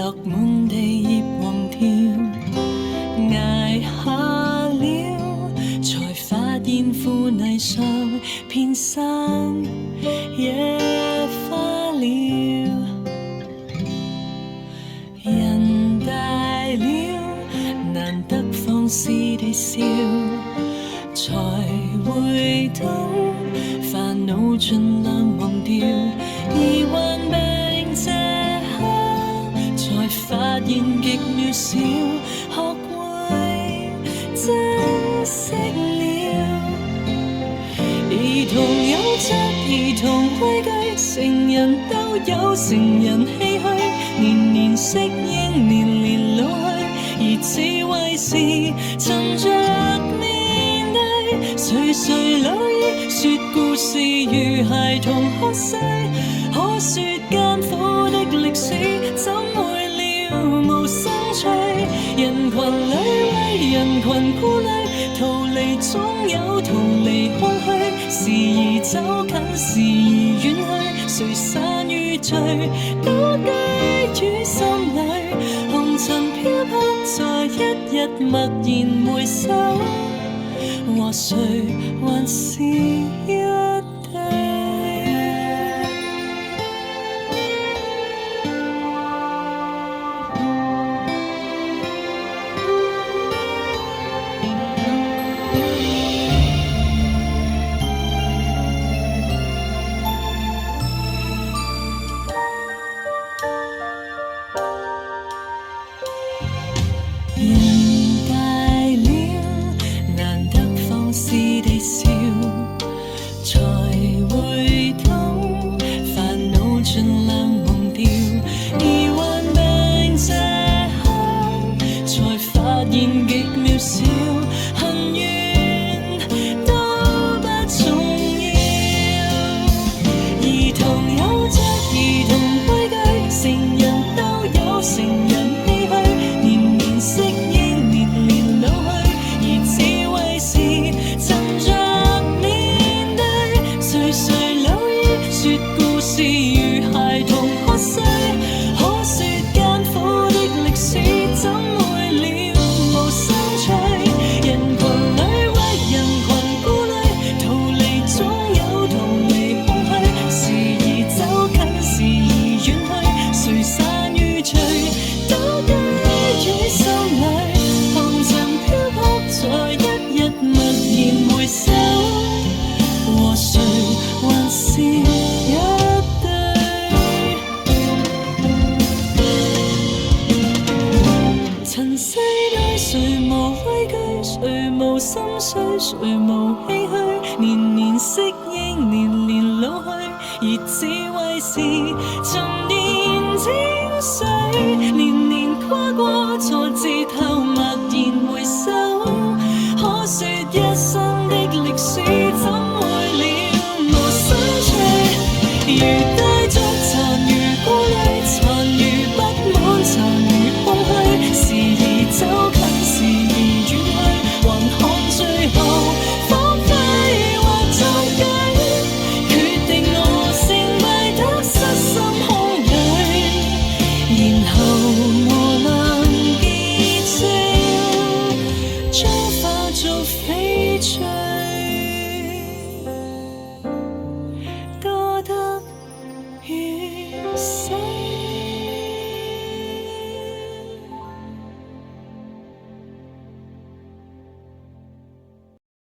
落滿地葉黃條，捱下了，才發現腐泥上遍生野花了。人大了，難得放肆地笑，才會懂煩惱盡量忘掉，而患病這刻才發現極渺小，學會珍惜了。兒童有着兒童規矩，成人都有成人唏噓，年年適應，年年老去，而智慧是趁着面對，垂垂老矣，說故事如孩童學世，可說艱苦的歷史，怎會了無生趣？人群裏為人群顧慮，逃離總有逃離空虛，時而走近，時而遠去，誰散與聚，都居於心裏。紅塵飄泊在一日默然回首，和誰還是一對？人大了，難得放肆地笑，才會懂煩惱盡量忘掉，而患病這刻才發現極渺小，恨怨都不重要。兒童有着兒童規矩，成人都有成人唏噓，年年適應，年年老去，而智慧是趁着面對，垂垂老矣，說故事如孩童學世，可說艱苦的歷史，怎會了無生趣？人群裏為人群顧慮，逃離總有逃離空虛，時而走近，時而遠去，誰散與聚，都居於心裏。紅塵飄泊在一日默然回首，和誰還是一對？塵世內誰無畏懼，誰無心碎，誰無唏噓，年年適應，年年老去，而智慧是盡